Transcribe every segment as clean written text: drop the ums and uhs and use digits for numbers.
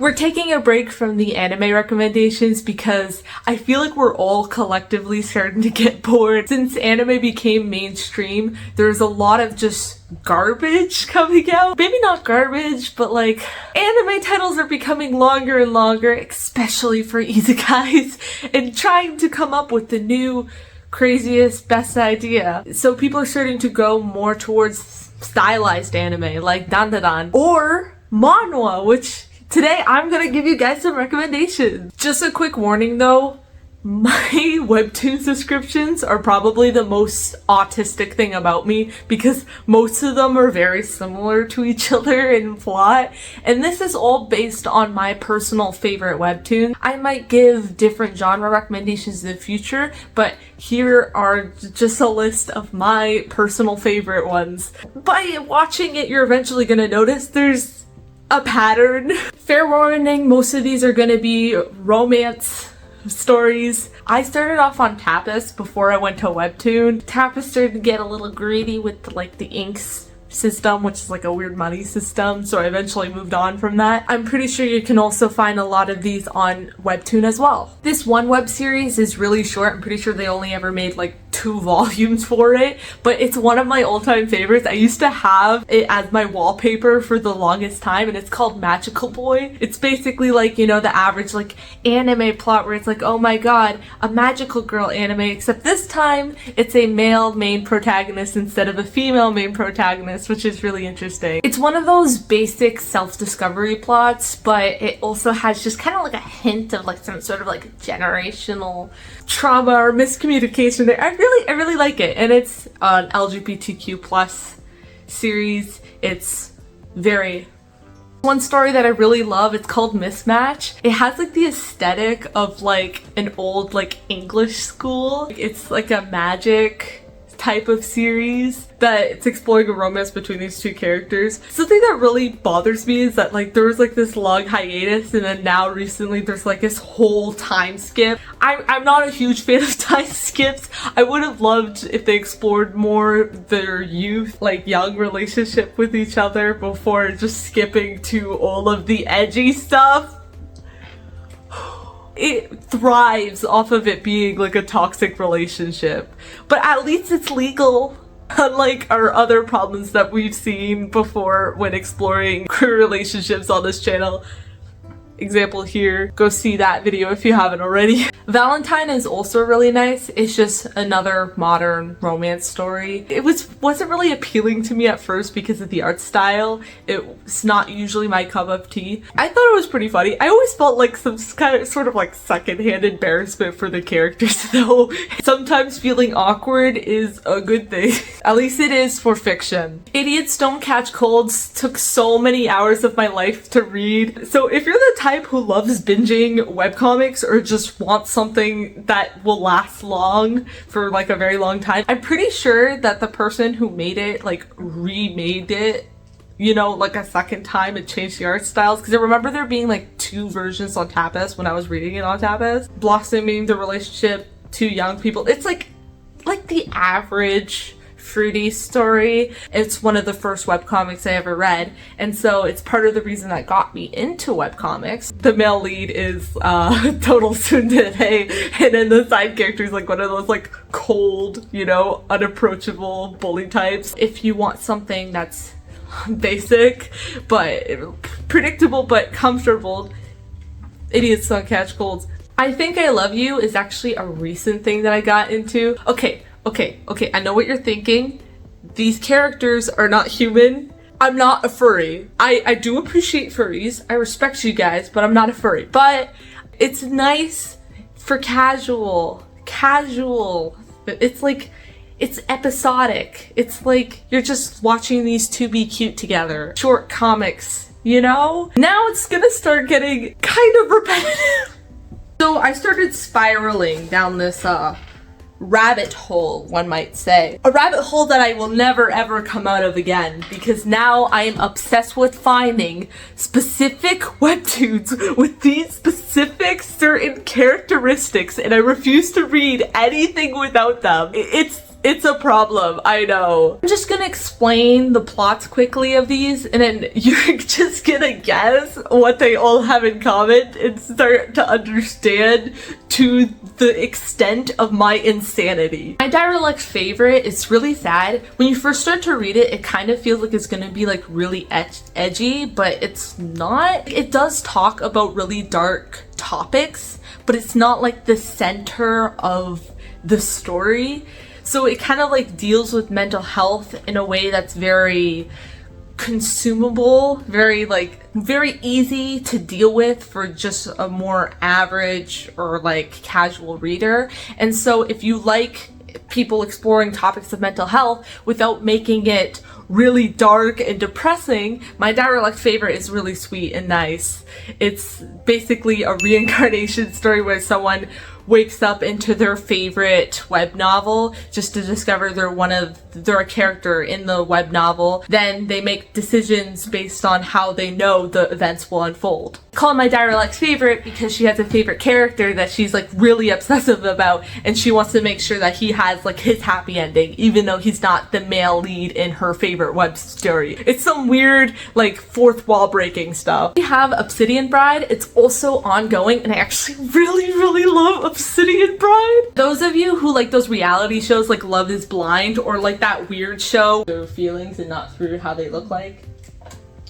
We're taking a break from the anime recommendations because I feel like we're all collectively starting to get bored. Since anime became mainstream, there's a lot of just garbage coming out. Maybe not garbage, but like anime titles are becoming longer and longer, especially for isekais, and trying to come up with the new craziest, best idea. So people are starting to go more towards stylized anime like dandadan or manhwa, which today I'm gonna give you guys some recommendations. Just a quick warning though, my Webtoon subscriptions are probably the most autistic thing about me because most of them are very similar to each other in plot, and this is all based on my personal favorite webtoon. I might give different genre recommendations in the future, but here are just a list of my personal favorite ones. By watching it, you're eventually gonna notice there's a pattern. Fair warning, most of these are gonna be romance stories. I started off on Tapas before I went to Webtoon. Tapas started to get a little greedy with like the inks system, which is like a weird money system, so I eventually moved on from that. I'm pretty sure you can also find a lot of these on Webtoon as well. This one web series is really short. I'm pretty sure they only ever made like 2 volumes for it, but it's one of my all-time favorites. I used to have it as my wallpaper for the longest time, and it's called Magical Boy. It's basically like, you know, the average like anime plot where it's like, oh my god, a magical girl anime, except this time it's a male main protagonist instead of a female main protagonist, which is really interesting. It's one of those basic self-discovery plots, but it also has just kind of like a hint of like some sort of like generational trauma or miscommunication there. I really like it, and it's an LGBTQ plus series. It's very... One story that I really love, it's called Mismatch. It has like the aesthetic of like an old like English school. It's like a magic type of series that it's exploring a romance between these 2 characters. Something that really bothers me is that like there was like this long hiatus, and then now recently there's like this whole time skip. I'm not a huge fan of time skips. I would have loved if they explored more their youth, like young relationship with each other before just skipping to all of the edgy stuff. It thrives off of it being like a toxic relationship, but at least it's legal, unlike our other problems that we've seen before when exploring queer relationships on this channel. Example here, go see that video if you haven't already. Valentine is also really nice. It's just another modern romance story. It wasn't really appealing to me at first because of the art style. It's not usually my cup of tea. I thought it was pretty funny. I always felt like some kind of sort of like secondhand embarrassment for the characters though. Sometimes feeling awkward is a good thing. At least it is for fiction. Idiots Don't Catch Colds took so many hours of my life to read. So if you're the type who loves binging webcomics or just wants something that will last long for like a very long time, I'm pretty sure that the person who made it like remade it, you know, like a second time and changed the art styles, because I remember there being like 2 versions on Tapas when I was reading it on Tapas. Blossoming the relationship, 2 young people. It's like the average fruity story. It's one of the first webcomics I ever read, and so it's part of the reason that got me into webcomics. The male lead is total tsundere, and then the side character is like one of those like cold, you know, unapproachable bully types. If you want something that's basic but predictable but comfortable, Idiots Don't Catch Colds. I Think I Love You is actually a recent thing that I got into. Okay, I know what you're thinking. These characters are not human. I'm not a furry. I do appreciate furries. I respect you guys, but I'm not a furry. But it's nice for casual. It's like, it's episodic. It's like you're just watching these 2 be cute together. Short comics, you know? Now it's gonna start getting kind of repetitive. So I started spiraling down this rabbit hole, one might say. A rabbit hole that I will never ever come out of again, because now I am obsessed with finding specific webtoons with these specific certain characteristics, and I refuse to read anything without them. It's a problem, I know. I'm just gonna explain the plots quickly of these, and then you're just gonna guess what they all have in common and start to understand to the extent of my insanity. My direct favorite is really sad. When you first start to read it, it kind of feels like it's gonna be like really edgy, but it's not. It does talk about really dark topics, but it's not like the center of the story. So it kind of like deals with mental health in a way that's very consumable, very easy to deal with for just a more average or like casual reader. And so if you like people exploring topics of mental health without making it really dark and depressing, my direct favorite is really sweet and nice. It's basically a reincarnation story where someone wakes up into their favorite web novel just to discover they're a character in the web novel. Then they make decisions based on how they know the events will unfold. I call it my direct favorite because she has a favorite character that she's like really obsessive about, and she wants to make sure that he has like his happy ending, even though he's not the male lead in her favorite web story. It's some weird like fourth wall breaking stuff. We have Obsidian Bride. It's also ongoing, and I actually really love Obsidian Bride. Those of you who like those reality shows like Love is Blind, or like that weird show through feelings and not through how they look like.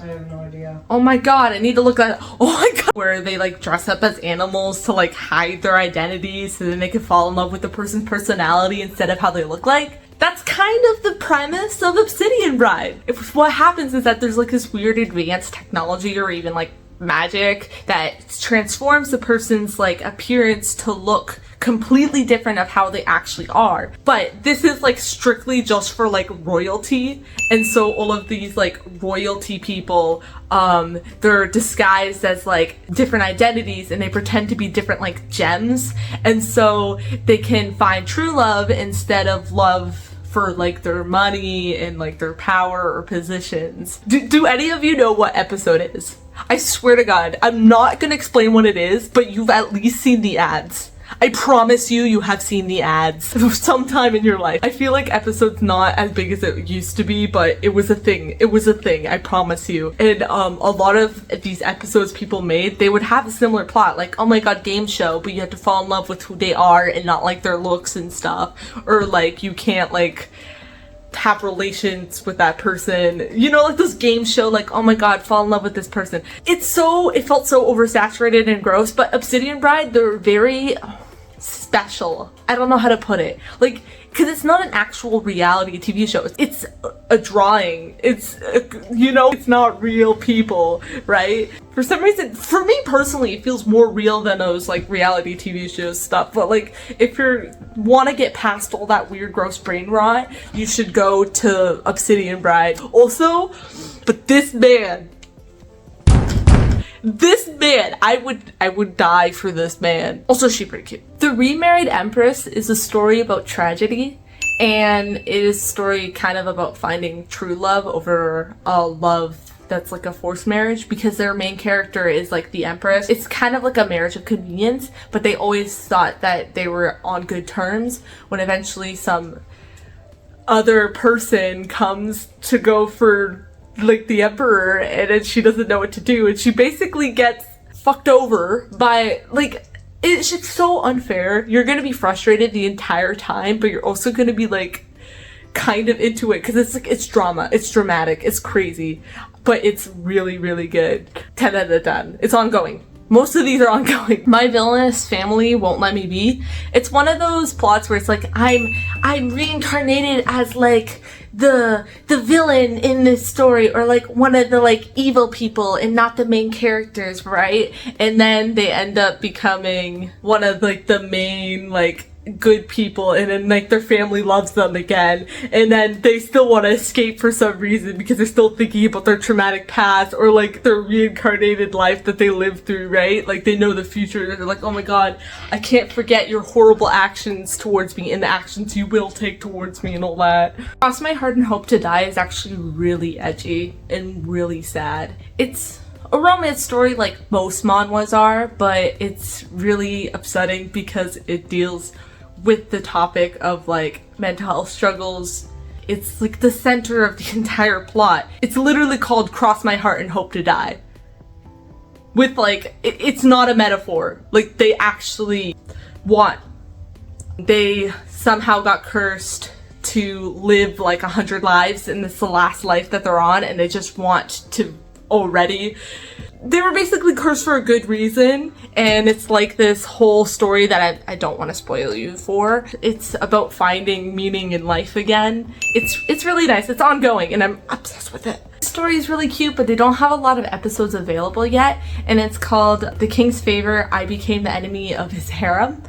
I have no idea. Oh my god, I need to look at it. Oh my god. Where they like dress up as animals to like hide their identities so then they can fall in love with the person's personality instead of how they look like. That's kind of the premise of Obsidian Bride. What happens is that there's like this weird advanced technology or even like magic that transforms the person's like appearance to look completely different of how they actually are. But this is like strictly just for like royalty, and so all of these like royalty people, they're disguised as like different identities, and they pretend to be different like gems, and so they can find true love instead of love for like their money and like their power or positions. Do any of you know what episode it is? I swear to God, I'm not gonna explain what it is, but you've at least seen the ads. I promise you have seen the ads sometime in your life. I feel like episode's not as big as it used to be, but it was a thing. It was a thing, I promise you. And a lot of these episodes people made, they would have a similar plot, like, oh my god, game show, but you have to fall in love with who they are and not like their looks and stuff. Or like, you can't like have relations with that person, you know, like those game show, like, oh my god, fall in love with this person. It felt so oversaturated and gross. But Obsidian Bride, they're very special. I don't know how to put it, like, because it's not an actual reality TV show. It's a drawing. It's you know, it's not real people, right? For some reason, for me personally, it feels more real than those like reality TV shows stuff. But like, if you want to get past all that weird gross brain rot, you should go to Obsidian Bride. Also, but this man, I would die for this man. Also, she's pretty cute. The Remarried Empress is a story about tragedy, and it is a story kind of about finding true love over a love that's like a forced marriage, because their main character is like the Empress. It's kind of like a marriage of convenience, but they always thought that they were on good terms when eventually some other person comes to go for like the emperor, and then she doesn't know what to do, and she basically gets fucked over by like, it's just so unfair. You're gonna be frustrated the entire time, but you're also gonna be like kind of into it because it's like, it's drama, it's dramatic, it's crazy, but it's really good. 10 out of 10. It's ongoing. Most of these are ongoing. My villainous family won't let me be. It's one of those plots where it's like, I'm reincarnated as like the villain in this story, or like one of the like evil people and not the main characters, right? And then they end up becoming one of like the main like good people, and then like their family loves them again, and then they still want to escape for some reason because they're still thinking about their traumatic past or like their reincarnated life that they lived through, right? Like they know the future, they're like, oh my god, I can't forget your horrible actions towards me and the actions you will take towards me and all that. Cross My Heart and Hope to Die is actually really edgy and really sad. It's a romance story like most manhwas are, but it's really upsetting because it deals with the topic of like mental health struggles. It's like the center of the entire plot. It's literally called Cross My Heart and Hope to Die. With like, it's not a metaphor. Like they actually want. They somehow got cursed to live like 100 lives and this is the last life that they're on, and they just want to already. They were basically cursed for a good reason, and it's like this whole story that I don't want to spoil you for. It's about finding meaning in life again. It's really nice. It's ongoing, and I'm obsessed with it. The story is really cute, but they don't have a lot of episodes available yet, and it's called The King's Favor, I Became the Enemy of His Harem.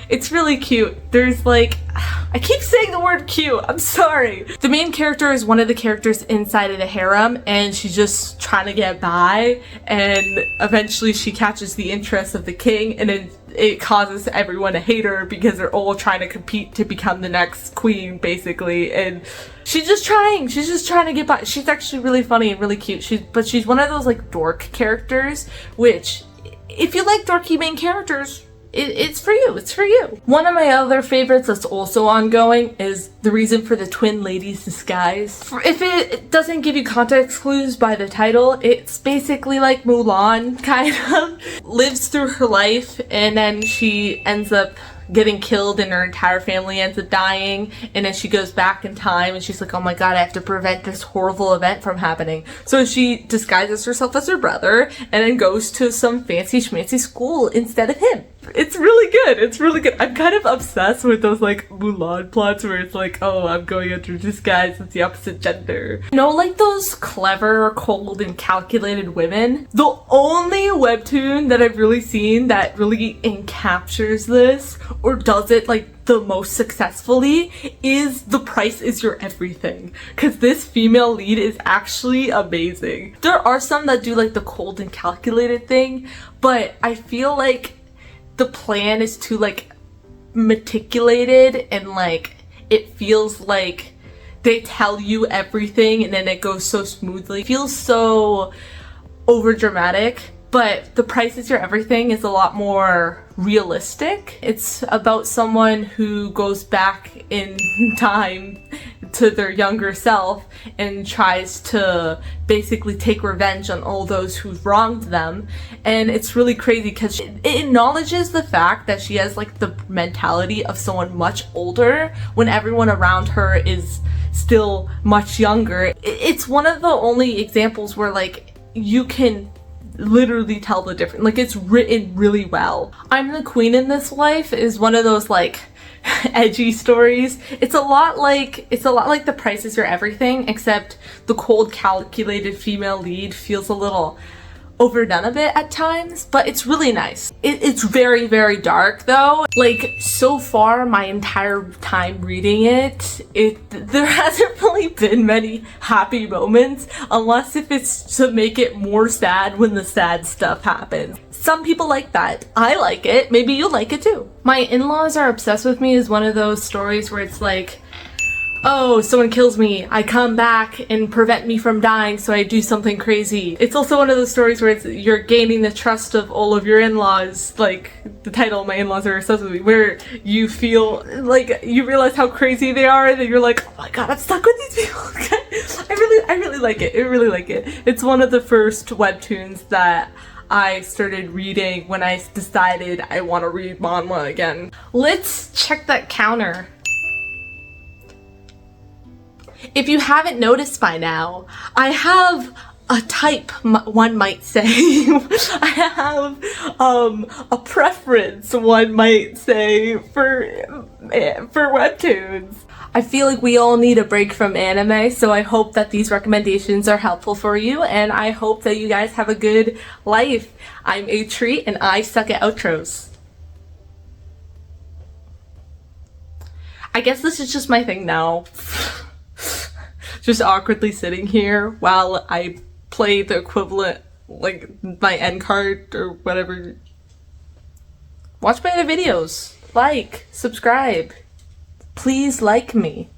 It's really cute. There's like, I keep saying the word cute, I'm sorry. The main character is one of the characters inside of the harem, and she's just trying to get by, and eventually she catches the interest of the king, and then it causes everyone to hate her because they're all trying to compete to become the next queen, basically, and she's just trying to get by. She's actually really funny and really cute. But she's one of those like dork characters, which if you like dorky main characters, it's for you. It's for you. One of my other favorites that's also ongoing is The Reason for the Twin Ladies' Disguise. If it doesn't give you context clues by the title, it's basically like Mulan, kind of. Lives through her life, and then she ends up getting killed and her entire family ends up dying, and then she goes back in time and she's like, oh my god, I have to prevent this horrible event from happening. So she disguises herself as her brother and then goes to some fancy schmancy school instead of him. It's really good. It's really good. I'm kind of obsessed with those like Mulan plots where it's like, oh, I'm going under disguise as the opposite gender. You know, like those clever, cold, and calculated women? The only webtoon that I've really seen that really encaptures this or does it like the most successfully is The Price Is Your Everything, because this female lead is actually amazing. There are some that do like the cold and calculated thing, but I feel like the plan is too like meticulated, and like it feels like they tell you everything and then it goes so smoothly. It feels so over dramatic. But The Price Is Your Everything is a lot more realistic. It's about someone who goes back in time to their younger self and tries to basically take revenge on all those who've wronged them. And it's really crazy because it acknowledges the fact that she has like the mentality of someone much older when everyone around her is still much younger. It's one of the only examples where like you can literally tell the difference. Like it's written really well. I'm the Queen in This Life is one of those like edgy stories. It's a lot like The Price Is Your Everything, except the cold, calculated female lead feels a little overdone a bit at times, but it's really nice. It's very, very dark though. Like so far my entire time reading it, there hasn't really been many happy moments, unless if it's to make it more sad when the sad stuff happens. Some people like that. I like it. Maybe you'll like it too. My In-Laws Are Obsessed With Me is one of those stories where it's like, oh, someone kills me, I come back and prevent me from dying, so I do something crazy. It's also one of those stories where you're gaining the trust of all of your in-laws, like the title, My In-Laws Are Obsessed With Me, where you feel like you realize how crazy they are, and then you're like, oh my god, I'm stuck with these people. I really like it. I really like it. It's one of the first webtoons that I started reading when I decided I want to read manhwa again. Let's check that counter. If you haven't noticed by now, I have a type, one might say. I have a preference, one might say, for webtoons. I feel like we all need a break from anime, so I hope that these recommendations are helpful for you, and I hope that you guys have a good life. I'm A Treat, and I suck at outros. I guess this is just my thing now. Just awkwardly sitting here while I play the equivalent, like, my end card or whatever. Watch my other videos. Like, subscribe. Please like me.